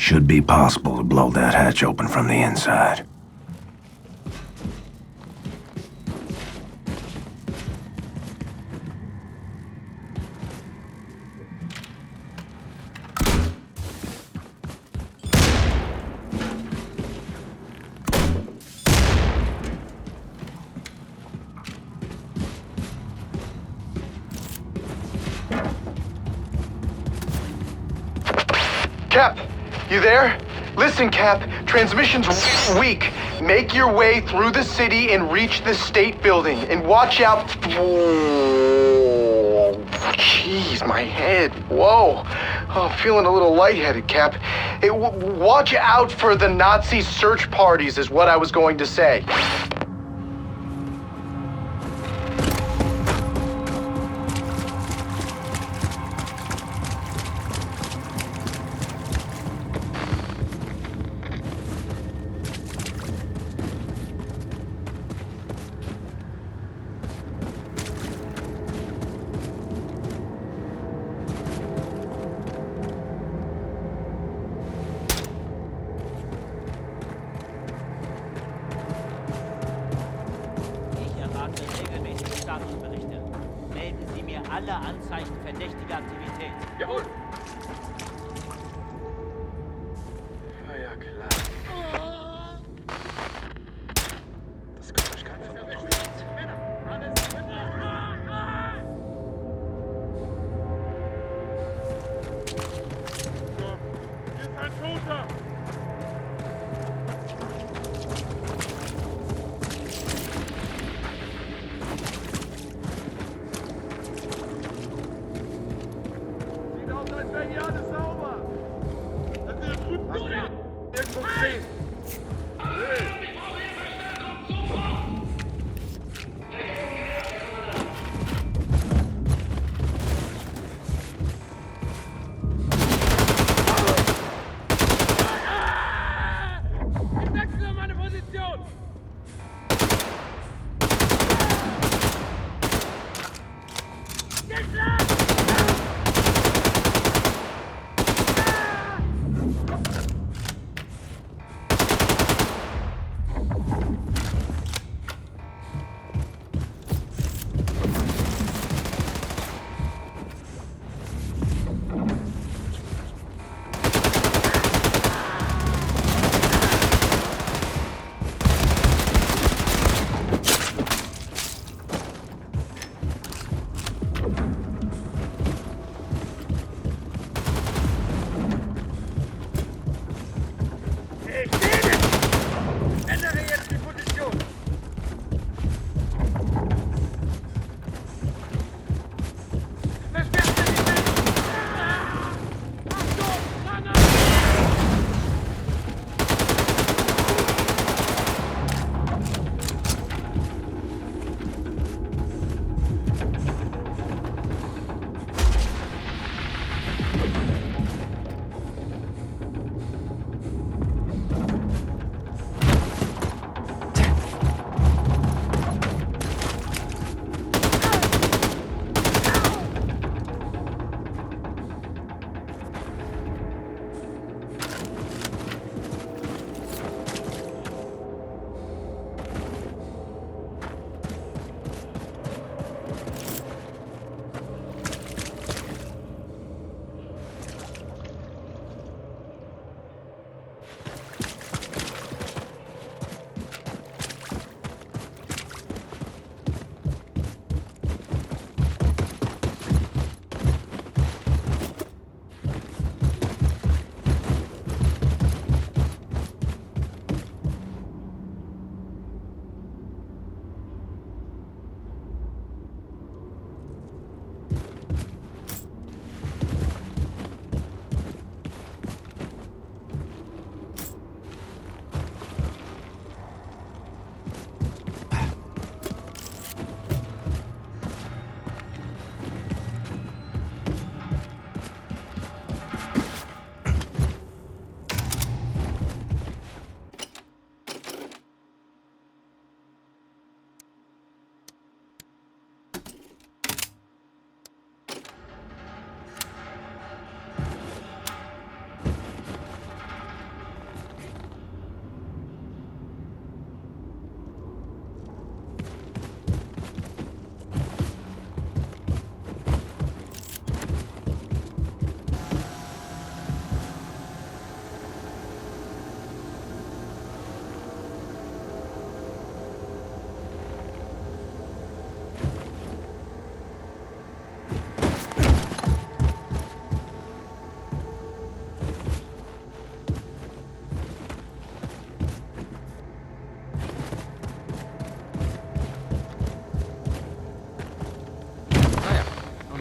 Should be possible to blow that hatch open from the inside. Cap, you there? Listen, Cap, transmission's weak. Make your way through the city and reach the state building. And watch out. Whoa. Jeez, my head. Whoa. Oh, I'm feeling a little lightheaded, Cap. Hey, watch out for the Nazi search parties, is what I was going to say. Regelmäßige Statusberichte. Melden Sie mir alle Anzeichen verdächtiger Aktivität. Jawohl. Ja, klar. Das kann euch keiner verwirren. Hier ist ein Toter! Sieht aus, als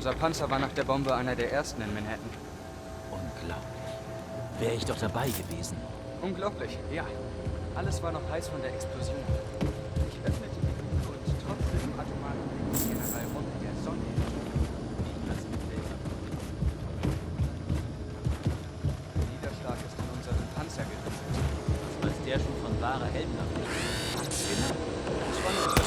Unser Panzer war nach der Bombe einer der ersten in Manhattan. Unglaublich. Wäre ich doch dabei gewesen. Unglaublich, ja. Alles war noch heiß von der Explosion. Ich öffnete die Luke und tropfte im atomaren General Rock der Sonne. Der Niederschlag ist in unseren Panzer gerissen. Was der schon von wahrer Heldenhaft ist. Genau. Das war nur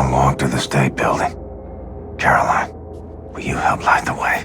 Long walk to the state building. Caroline, will you help light the way?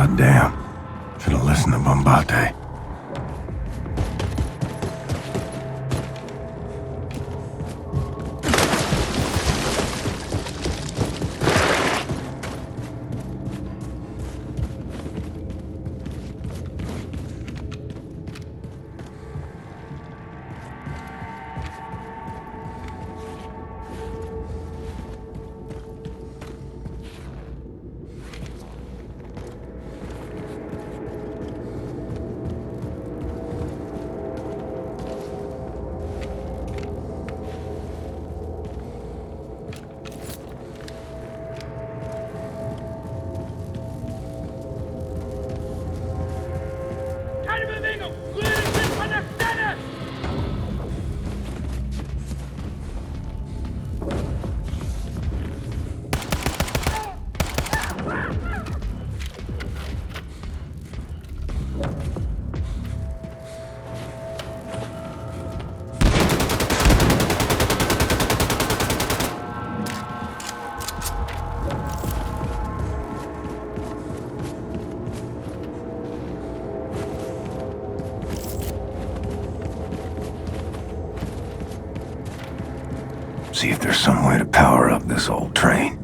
Goddamn. Should have listened to Bombate. See if there's some way to power up this old train.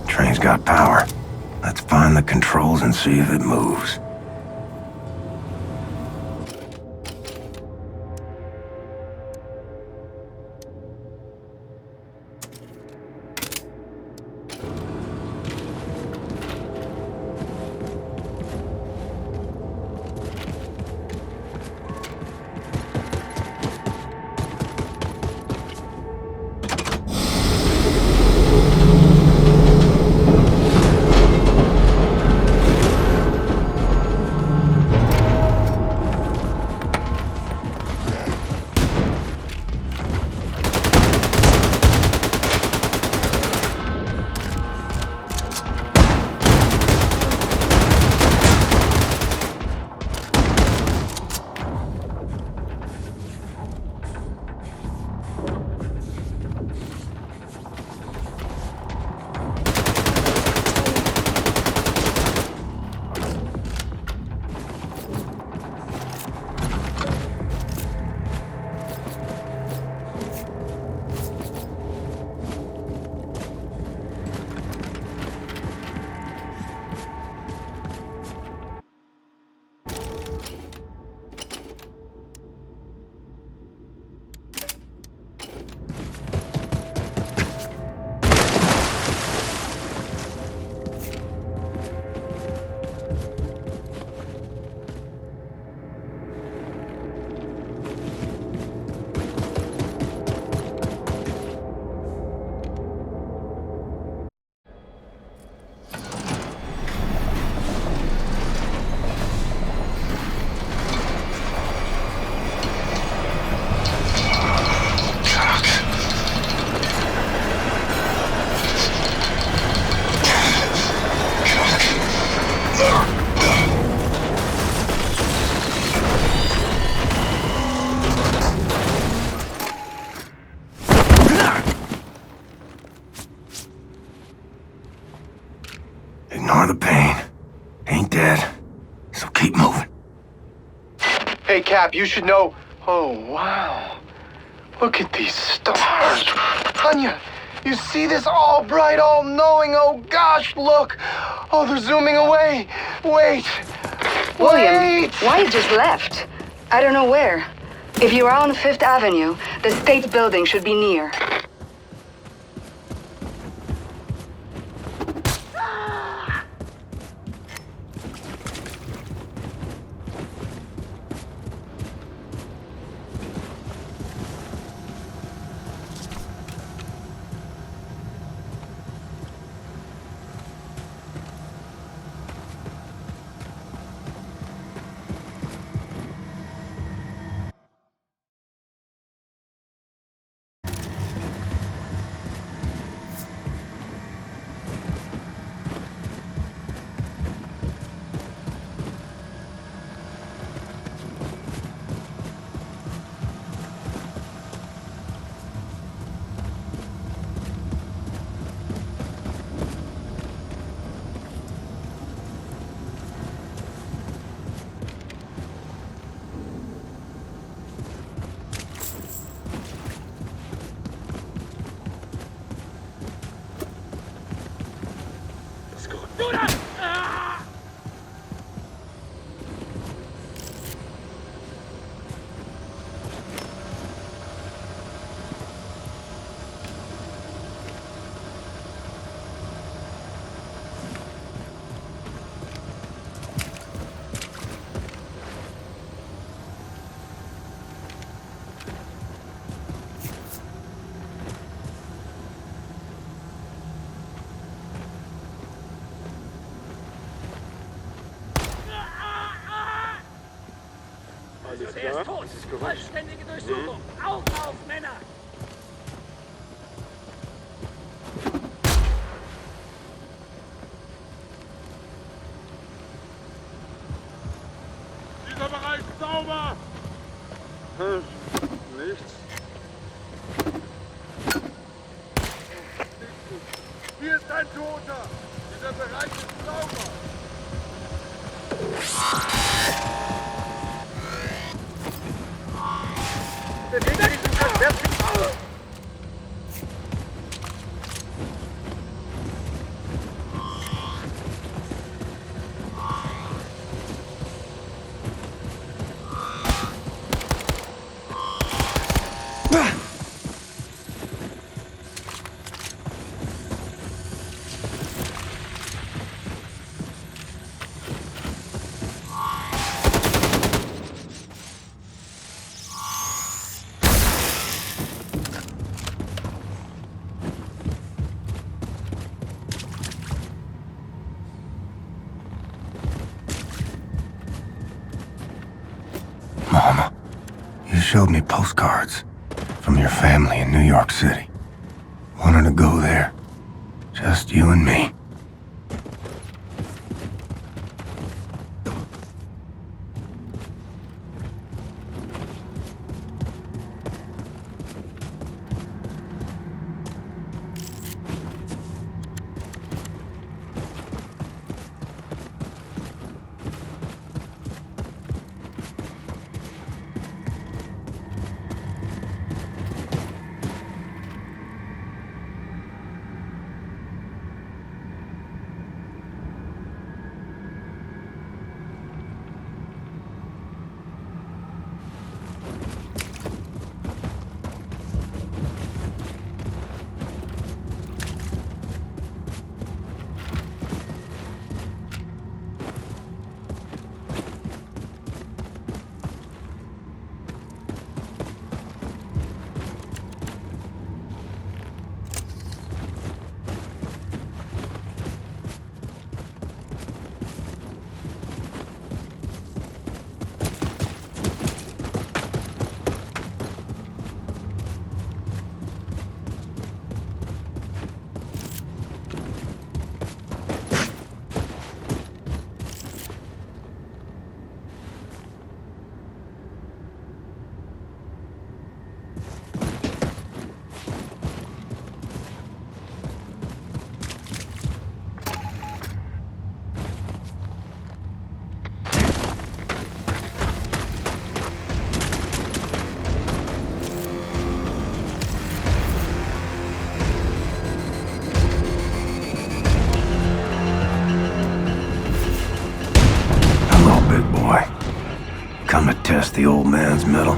Train's got power. Let's find the controls and see if it moves. Ignore the pain. Ain't dead. So keep moving. Hey, Cap, you should know... Oh, wow. Look at these stars. Anya, you see this? All bright, all knowing. Oh gosh, look. Oh, they're zooming away. Wait. William, Wait. why you just left? I don't know where. If you are on Fifth Avenue, the State Building should be near. Er ist tot. Vollständige Durchsuchung. Augen auf, Männer! Dieser Bereich sauber! Nichts. Hier ist ein Toter! Dieser Bereich ist sauber! Mama, you showed me postcards from your family in New York City. Wanted to go there. Just you and me. come to test the old man's mettle?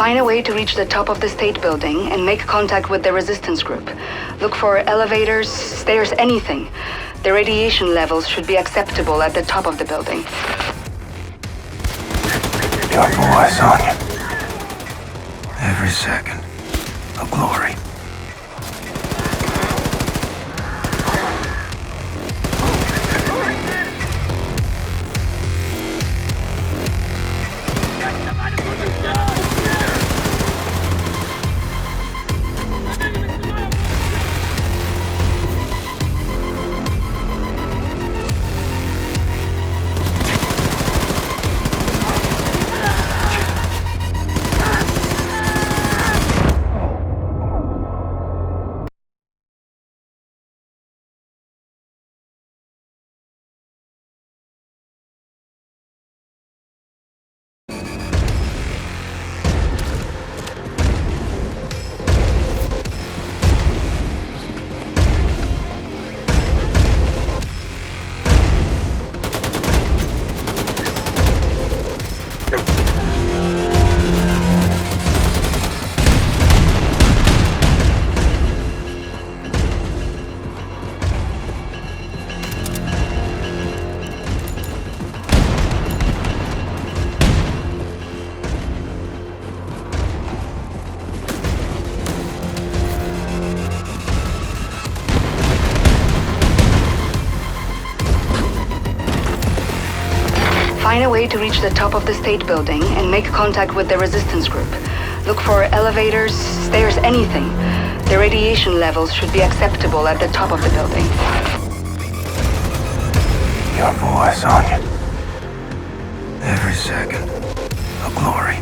Find a way to reach the top of the state building and make contact with the resistance group. Look for elevators, stairs, anything. The radiation levels should be acceptable at the top of the building. Your boy's on you. Every second. A glory. Find a way to reach the top of the state building and make contact with the resistance group. Look for elevators, stairs, anything. The radiation levels should be acceptable at the top of the building. Your boy's on you. Every second. A glory.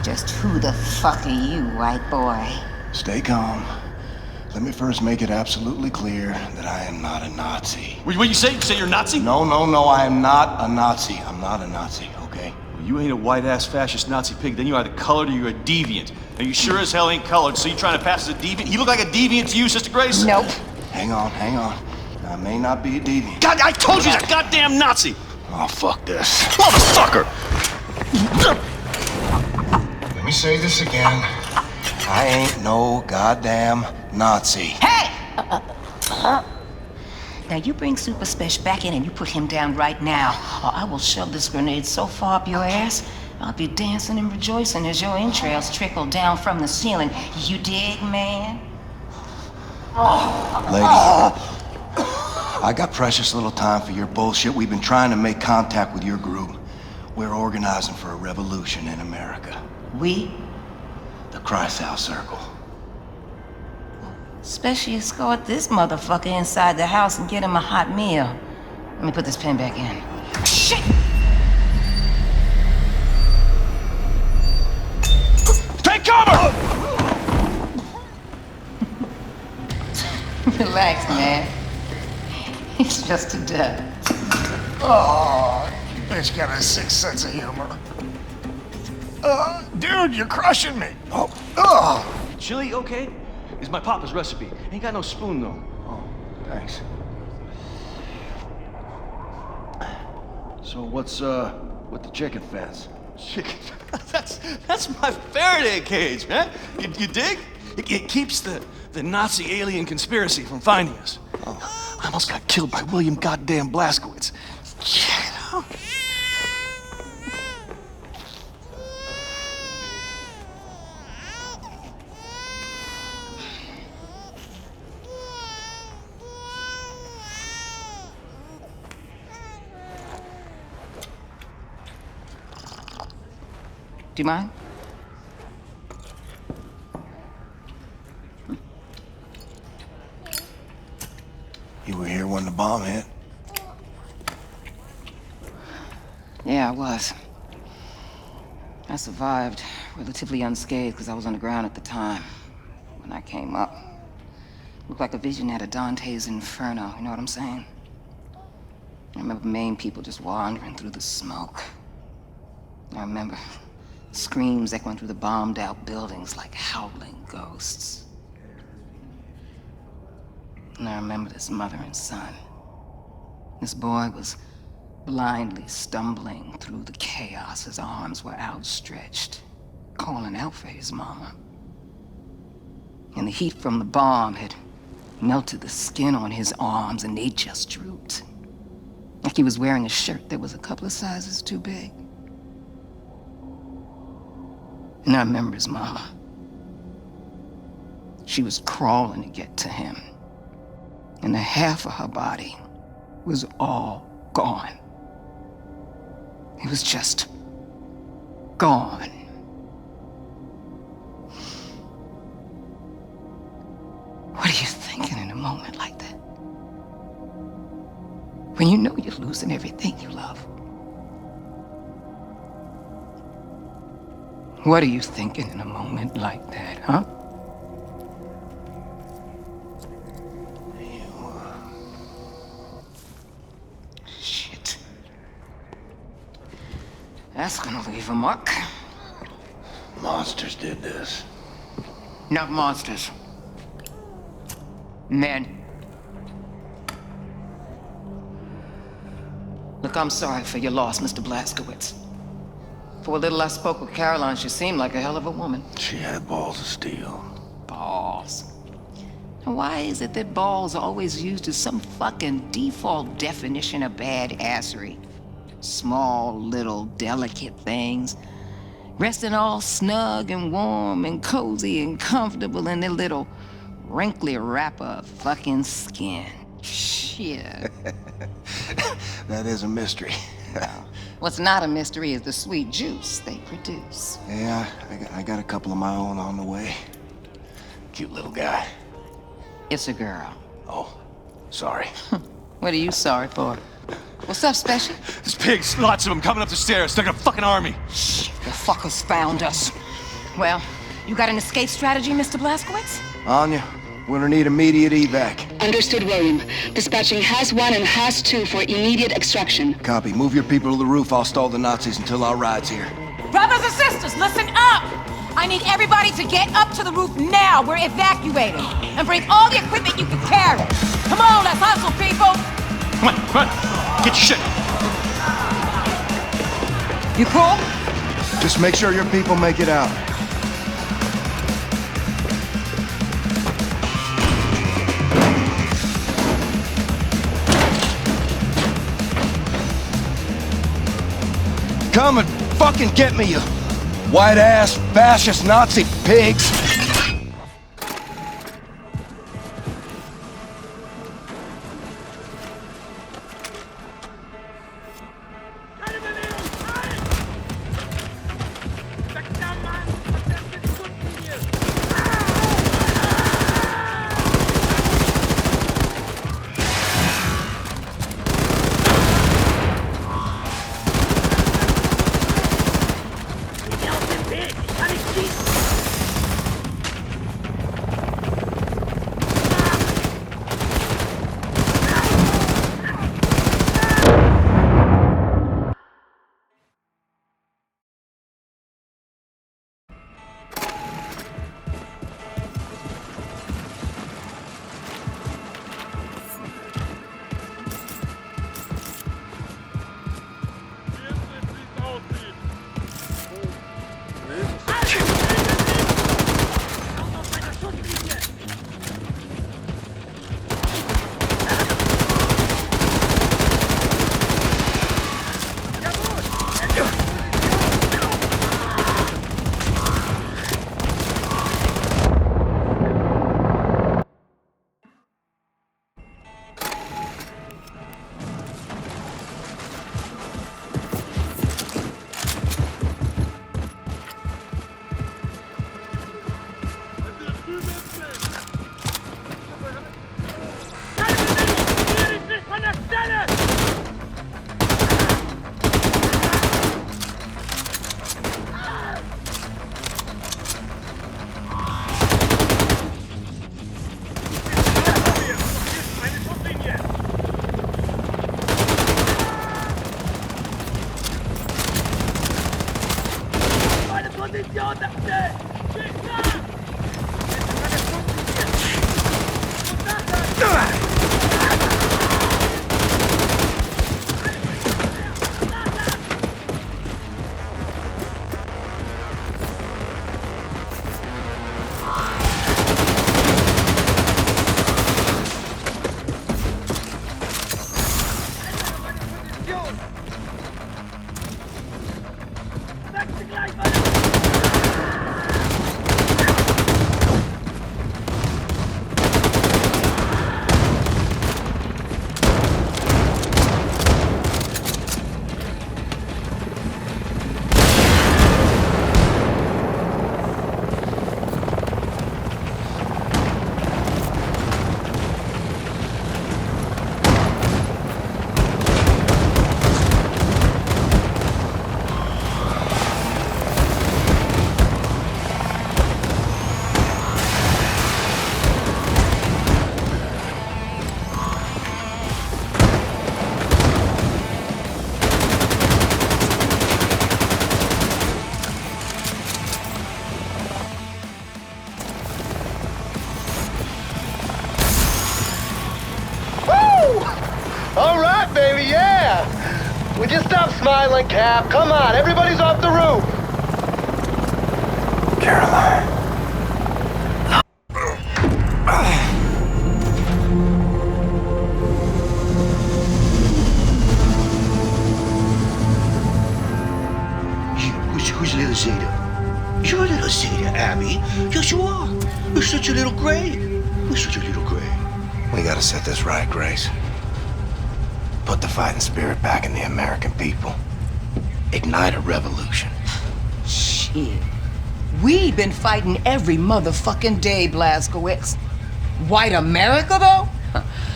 Just who the fuck are you, white boy? Stay calm. Let me first make it absolutely clear that I am not a Nazi. What you say? You say you're a Nazi? No, I am not a Nazi. I'm not a Nazi, okay? Well, you ain't a white-ass fascist Nazi pig, then you're either colored or you're a deviant. And you sure as hell ain't colored, so you trying to pass as a deviant? He look like a deviant to you, Sister Grace? Nope. Hang on. I may not be a deviant. God, I told you he's a goddamn Nazi! Oh, fuck this. Motherfucker! Let me say this again. I ain't no goddamn Nazi. Hey! Now you bring Super Special back in and you put him down right now, or I will shove this grenade so far up your ass, I'll be dancing and rejoicing as your entrails trickle down from the ceiling. You dig, man? Lady, I got precious little time for your bullshit. We've been trying to make contact with your group. We're organizing for a revolution in America. We? The Kreisau Circle. Especially escort this motherfucker inside the house and get him a hot meal. Let me put this pen back in. Shit! Take cover! Relax, man. It's just a duck. Oh, you bitch got a sick sense of humor. Dude, you're crushing me. Oh. Chili, okay? It's my papa's recipe. Ain't got no spoon, though. Oh, thanks. So what's with the chicken fence? Chicken. That's my Faraday cage, man. You dig? It keeps the Nazi alien conspiracy from finding us. Oh. I almost got killed by William goddamn Blazkowicz. Yeah. Do you mind? You were here when the bomb hit? Yeah, I was. I survived relatively unscathed because I was on the ground at the time. When I came up, looked like a vision out of Dante's Inferno, you know what I'm saying? I remember Maine people just wandering through the smoke. I remember screams echoing through the bombed-out buildings like howling ghosts. And I remember this mother and son. This boy was blindly stumbling through the chaos. His arms were outstretched, calling out for his mama. And the heat from the bomb had melted the skin on his arms, and they just drooped. Like he was wearing a shirt that was a couple of sizes too big. And I remember his mama. She was crawling to get to him. And the half of her body was all gone. It was just gone. What are you thinking in a moment like that? When you know you're losing everything you love? What are you thinking in a moment like that, huh? Shit. That's gonna leave a mark. Monsters did this. Not monsters. Men. Look, I'm sorry for your loss, Mr. Blazkowicz. For a little I spoke with Caroline, she seemed like a hell of a woman. She had balls of steel. Balls. And why is it that balls are always used as some fucking default definition of badassery? Small, little, delicate things. Resting all snug and warm and cozy and comfortable in their little wrinkly wrapper of fucking skin. Shit. That is a mystery. What's not a mystery is the sweet juice they produce. Yeah, I got a couple of my own on the way. Cute little guy. It's a girl. Oh, sorry. What are you sorry for? What's up, Special? There's pigs, lots of them coming up the stairs. They're like a fucking army. Shit, the fuckers found us. Well, you got an escape strategy, Mr. Blazkowicz? Anya, we're gonna need immediate evac. Understood, William. Dispatching Has 1 and Has 2 for immediate extraction. Copy. Move your people to the roof. I'll stall the Nazis until our ride's here. Brothers and sisters, listen up! I need everybody to get up to the roof now. We're evacuating. And bring all the equipment you can carry. Come on, let's hustle, people! Come on. Get your shit. You cool? Just make sure your people make it out. Come and fucking get me, you white-ass, fascist Nazi pigs! Keine Bewegung! Halt! Weg da, Mann! Das sind Kunden hier! Geh aus dem Weg! Ich kann nicht schießen! Position, dachte! Schick nach! Wechsel gleich weiter! All right, baby, yeah! Would you stop smiling, Cap? Come on, everybody's off the roof! Caroline. Who's little Zeta? You're little Zeta, Abby. Yes, you are. You're such a little gray. You're such a little gray. We gotta set this right, Grace. Put the fighting spirit back in the American people. Ignite a revolution. Shit. We've been fighting every motherfucking day, Blazkowicz. White America, though?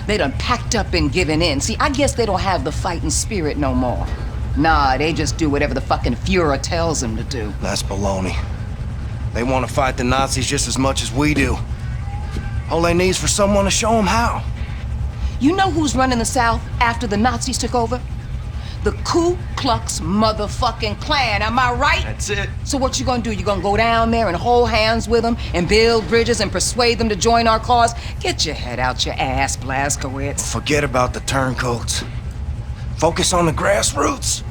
They done packed up and given in. See, I guess they don't have the fighting spirit no more. Nah, they just do whatever the fucking Fuhrer tells them to do. That's baloney. They want to fight the Nazis just as much as we do. All they need is for someone to show them how. You know who's running the South after the Nazis took over? The Ku Klux motherfucking Klan, am I right? That's it. So what you gonna do? You gonna go down there and hold hands with them and build bridges and persuade them to join our cause? Get your head out your ass, Blazkowicz. Forget about the turncoats. Focus on the grassroots.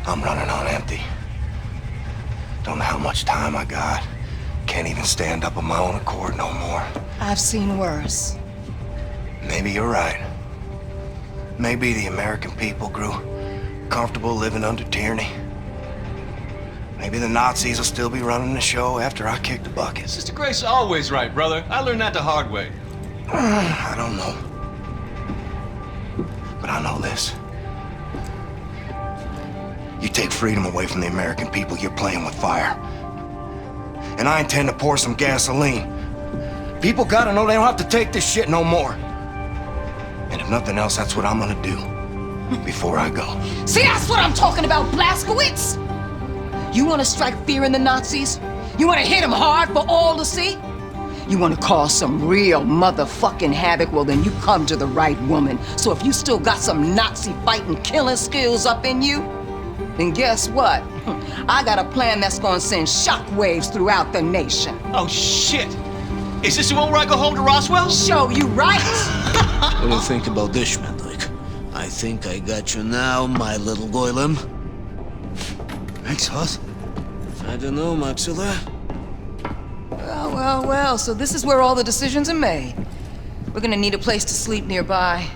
I'm running on empty. Don't know how much time I got. Can't even stand up on my own accord no more. I've seen worse. Maybe you're right. Maybe the American people grew comfortable living under tyranny. Maybe the Nazis will still be running the show after I kick the bucket. Sister Grace is always right, brother. I learned that the hard way. I don't know. But I know this. You take freedom away from the American people, you're playing with fire. And I intend to pour some gasoline. People gotta know they don't have to take this shit no more. And if nothing else, that's what I'm gonna do before I go. See, that's what I'm talking about, Blazkowicz! You wanna strike fear in the Nazis? You wanna hit them hard for all to see? You wanna cause some real motherfucking havoc? Well, then you come to the right woman. So if you still got some Nazi fighting, killing skills up in you, then guess what? I got a plan that's gonna send shockwaves throughout the nation. Oh, shit! Is this the one where I go home to Roswell? Show you right! What do you think about this, Schmendlik? I think I got you now, my little Goylem. Thanks, Hus. I don't know, Maxilla. Well, so this is where all the decisions are made. We're gonna need a place to sleep nearby.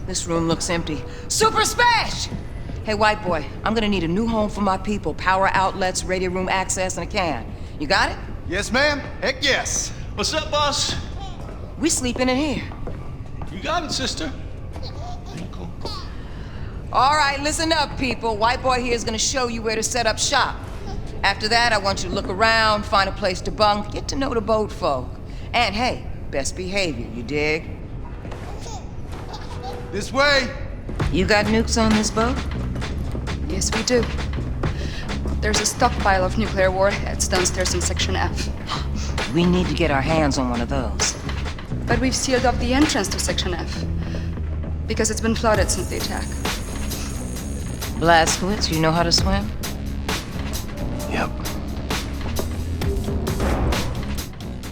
This room looks empty. Super Smash! Hey, white boy, I'm gonna need a new home for my people. Power outlets, radio room access, and a can. You got it? Yes, ma'am. Heck yes. What's up, boss? We sleeping in here. You got it, sister. Cool. All right, listen up, people. White boy here is gonna show you where to set up shop. After that, I want you to look around, find a place to bunk, get to know the boat folk. And hey, best behavior, you dig? This way. You got nukes on this boat? Yes, we do. There's a stockpile of nuclear warheads downstairs in Section F. We need to get our hands on one of those. But we've sealed off the entrance to Section F. Because it's been flooded since the attack. Blazkowicz, you know how to swim? Yep.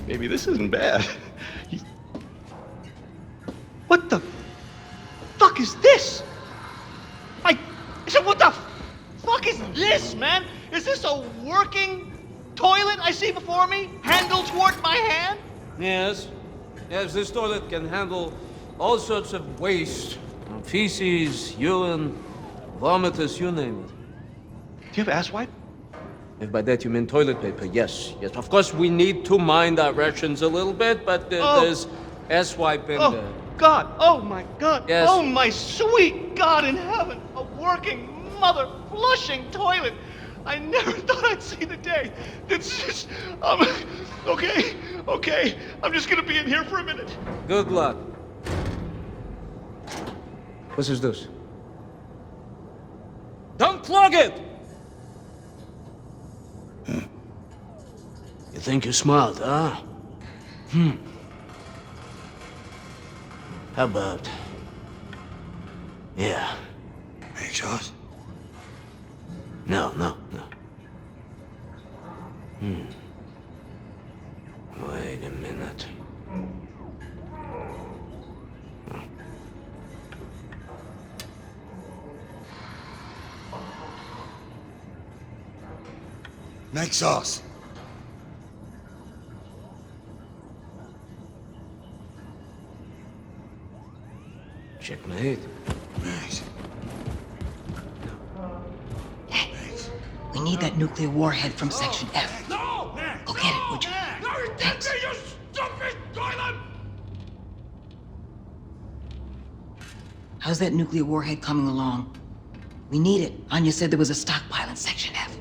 Maybe this isn't bad. What the fuck is this? I said, what the fuck is this, man? Is this a working toilet I see before me? Handle toward my hand? Yes. Yes, this toilet can handle all sorts of waste. Feces, urine, vomitus, you name it. Do you have asswipe? If by that you mean toilet paper, yes. Yes, of course we need to mind our rations a little bit, but there's asswipe in there. God, oh my God, Yes. Oh my sweet God in heaven, a working mother flushing toilet. I never thought I'd see the day. It's just, okay, I'm just gonna be in here for a minute. Good luck. What is this? Don't plug it! You think you're smart, huh? How about... Yeah. Hey, Josh. No. Wait a minute. Make sauce. Checkmate. Thanks. We need that nuclear warhead from Section F. No! Go get it, would you? Thanks. You stupid toilet! How's that nuclear warhead coming along? We need it. Anya said there was a stockpile in Section F.